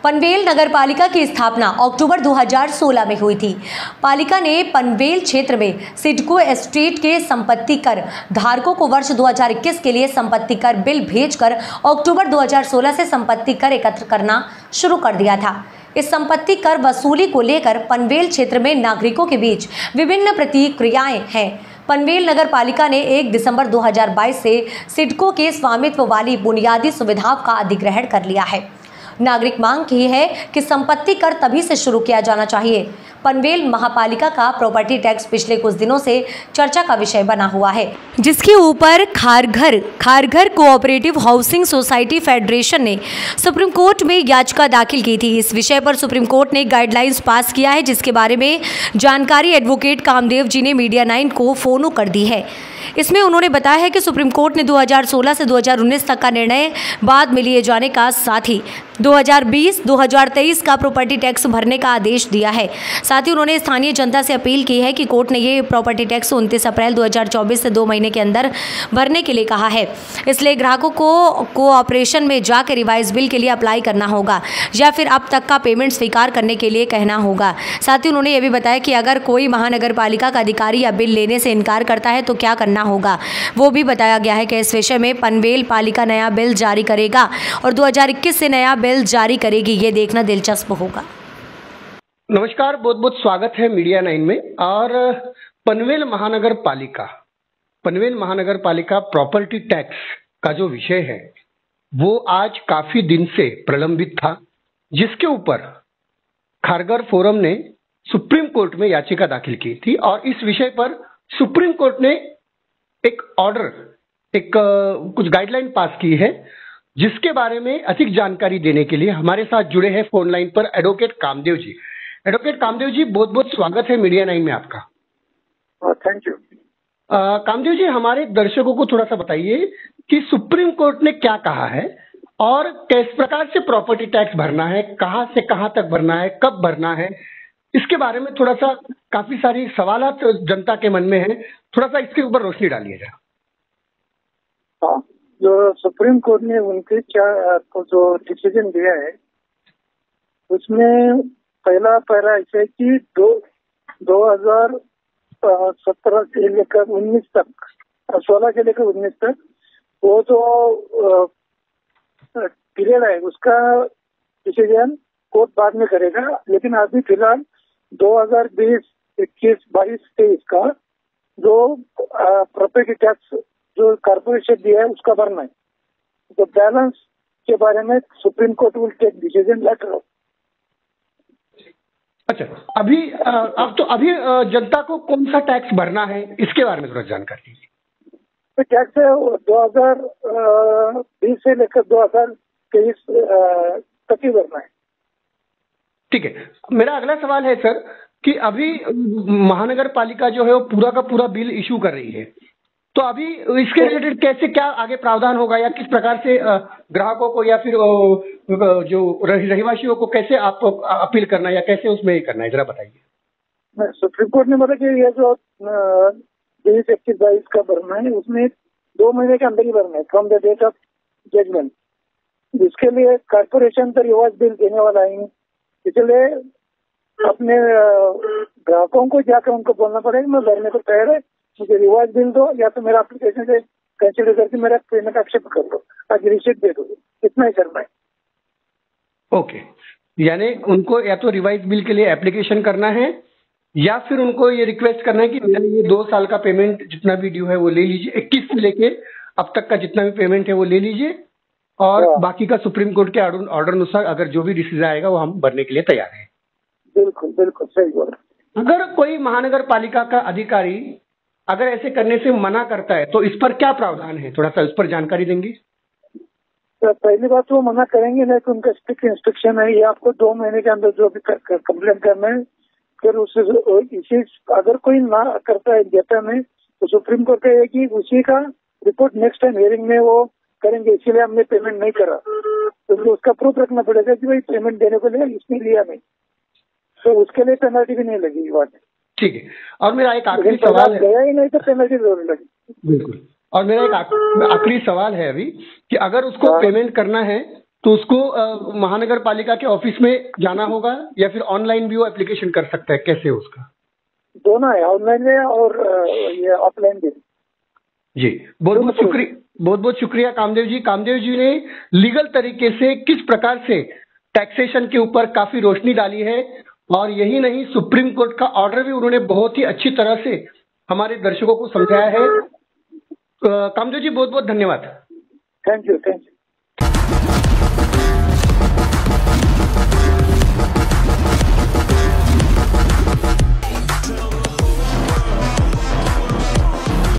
पनवेल नगर पालिका की स्थापना अक्टूबर 2016 में हुई थी। पालिका ने पनवेल क्षेत्र में सिडको एस्टेट के संपत्ति कर धारकों को वर्ष 2021 के लिए संपत्ति कर बिल भेजकर अक्टूबर 2016 से संपत्ति कर एकत्र करना शुरू कर दिया था। इस संपत्ति कर वसूली को लेकर पनवेल क्षेत्र में नागरिकों के बीच विभिन्न प्रतिक्रियाएं हैं। पनवेल नगर पालिका ने 1 दिसंबर 2022 से सिडको के स्वामित्व वाली बुनियादी सुविधाओं का अधिग्रहण कर लिया है। नागरिक मांग की है कि संपत्ति कर तभी से शुरू किया जाना चाहिए। पनवेल महापालिका का प्रॉपर्टी टैक्स पिछले कुछ दिनों से चर्चा का विषय बना हुआ है, जिसके ऊपर Kharghar cooperative housing society federation ने सुप्रीम कोर्ट में याचिका दाखिल की थी। इस विषय पर सुप्रीम कोर्ट ने गाइडलाइंस पास किया है, जिसके बारे में जानकारी एडवोकेट कामदेव जी ने मीडिया 9 को फोनो कर दी है। इसमें उन्होंने बताया है कि सुप्रीम कोर्ट ने 2016 से 2019 तक का निर्णय बाद में लिए जाने का साथ ही 2020-2023 का प्रॉपर्टी टैक्स भरने का आदेश दिया है। साथ ही उन्होंने स्थानीय जनता से अपील की है कि कोर्ट ने ये प्रॉपर्टी टैक्स 29 अप्रैल 2024 से 2 महीने के अंदर भरने के लिए कहा है। इसलिए ग्राहकों को कोऑपरेशन में जाकर रिवाइज बिल के लिए अप्लाई करना होगा या फिर अब तक का पेमेंट स्वीकार करने के लिए कहना होगा। साथ ही उन्होंने ये भी बताया कि अगर कोई महानगर पालिका का अधिकारी या बिल लेने से इनकार करता है तो क्या करना होगा, वो भी बताया गया है कि इस विषय में पनवेल पालिका नया बिल जारी करेगा और 2021 से नया बिल जारी करेगी। ये देखना दिलचस्प होगा। नमस्कार, बहुत बहुत स्वागत है मीडिया 9 में। और पनवेल महानगर पालिका प्रॉपर्टी टैक्स का जो विषय है वो आज काफी दिन से प्रलंबित था, जिसके ऊपर खारघर फोरम ने सुप्रीम कोर्ट में याचिका दाखिल की थी और इस विषय पर सुप्रीम कोर्ट ने एक कुछ गाइडलाइन पास की है, जिसके बारे में अधिक जानकारी देने के लिए हमारे साथ जुड़े हैं फोन लाइन पर एडवोकेट कामदेव जी। एडवोकेट कामदेव जी, बहुत बहुत स्वागत है मीडिया 9 में आपका। Thank you. कामदेव जी, हमारे दर्शकों को थोड़ा सा बताइए कि सुप्रीम कोर्ट ने क्या कहा है और किस प्रकार से प्रॉपर्टी टैक्स भरना है, कहां से कहां तक भरना है, कब भरना है, इसके बारे में थोड़ा सा काफी सारी सवालात जनता के मन में है, थोड़ा सा इसके ऊपर रोशनी डालिएगा। हाँ, जो सुप्रीम कोर्ट ने उनके जो डिसीजन दिया है उसमें पहला ऐसा है कि 2017 से लेकर 19 तक, 16 से लेकर 19 तक वो जो पीरियड है उसका डिसीजन कोर्ट बाद में करेगा। लेकिन अभी फिलहाल 2020, 21, 22, 23 का जो प्रॉपर्टी टैक्स जो कारपोरेशन दिया है उसका भरना है। तो बैलेंस के बारे में Supreme Court will take decision later. अच्छा, अभी जनता को कौन सा टैक्स भरना है इसके बारे में थोड़ा जानकारी दीजिए। तो टैक्स 2020 से लेकर 2023 तक ही भरना है। ठीक है, मेरा अगला सवाल है सर कि अभी महानगर पालिका जो है वो पूरा का पूरा बिल इशू कर रही है, तो अभी इसके रिलेटेड कैसे क्या आगे प्रावधान होगा या किस प्रकार से ग्राहकों को या फिर जो रहिवासियों को कैसे आप अपील करना है या कैसे उसमें करना है, जरा बताइए। सुप्रीम कोर्ट ने बोला कि ये जो 2021-22 का भरना है उसमें 2 महीने के अंदर ही भरना है from the date of judgement. इसके लिए कारपोरेशन तो रिवाइज बिल देने वाला है, इसलिए अपने ग्राहकों को जाकर उनको बोलना पड़ेगा मैं भरने को तैयार है, मुझे रिवाइज बिल दो या तो मेरा एप्लीकेशन से कंसिडर करके मेरा पेमेंट एक्सेप्ट कर दो, आज रिसीट दे दो, इतना ही करना है। ओके, यानी उनको या तो रिवाइज बिल के लिए एप्लीकेशन करना है या फिर उनको ये रिक्वेस्ट करना है कि मैंने ये 2 साल का पेमेंट जितना भी ड्यू है वो ले लीजिए, 21 से लेके अब तक का जितना भी पेमेंट है वो ले लीजिए और बाकी का सुप्रीम कोर्ट के ऑर्डर अनुसार अगर जो भी डिसीजन आएगा वो हम भरने के लिए तैयार हैं। बिल्कुल बिल्कुल सही बोल। अगर कोई महानगर पालिका का अधिकारी अगर ऐसे करने से मना करता है तो इस पर क्या प्रावधान है, थोड़ा सा इस पर जानकारी देंगे। तो पहली बात वो मना करेंगे नहीं तो उनका स्ट्रिक्ट इंस्ट्रक्शन है ये आपको 2 महीने के अंदर जो भी कंप्लेंट करना है। फिर इसी अगर कोई ना करता है डेटा में तो सुप्रीम कोर्ट का है कि उसी का रिपोर्ट नेक्स्ट टाइम हियरिंग में वो करेंगे, इसीलिए हमने पेमेंट नहीं करा, तो उसका प्रूफ रखना पड़ेगा कि भाई पेमेंट देने को लिया इसने लिया नहीं, तो उसके लिए पेनल्टी भी नहीं लगेगी बात। ठीक है, और मेरा एक आखिरी सवाल है, गया ही नहीं तो पेनल्टी जरूर लगेगी। बिल्कुल, और मेरा एक आखिरी सवाल है अभी कि अगर उसको पेमेंट करना है तो उसको महानगर पालिका के ऑफिस में जाना होगा या फिर ऑनलाइन भी वो एप्लीकेशन कर सकता है, कैसे उसका? दोनों है, ऑनलाइन में और ये ऑफलाइन भी। जी, बहुत बहुत शुक्रिया कामदेव जी। कामदेव जी ने लीगल तरीके से किस प्रकार से टैक्सेशन के ऊपर काफी रोशनी डाली है, और यही नहीं, सुप्रीम कोर्ट का ऑर्डर भी उन्होंने बहुत ही अच्छी तरह से हमारे दर्शकों को समझाया है। कामदेव जी बहुत बहुत धन्यवाद। Thank you.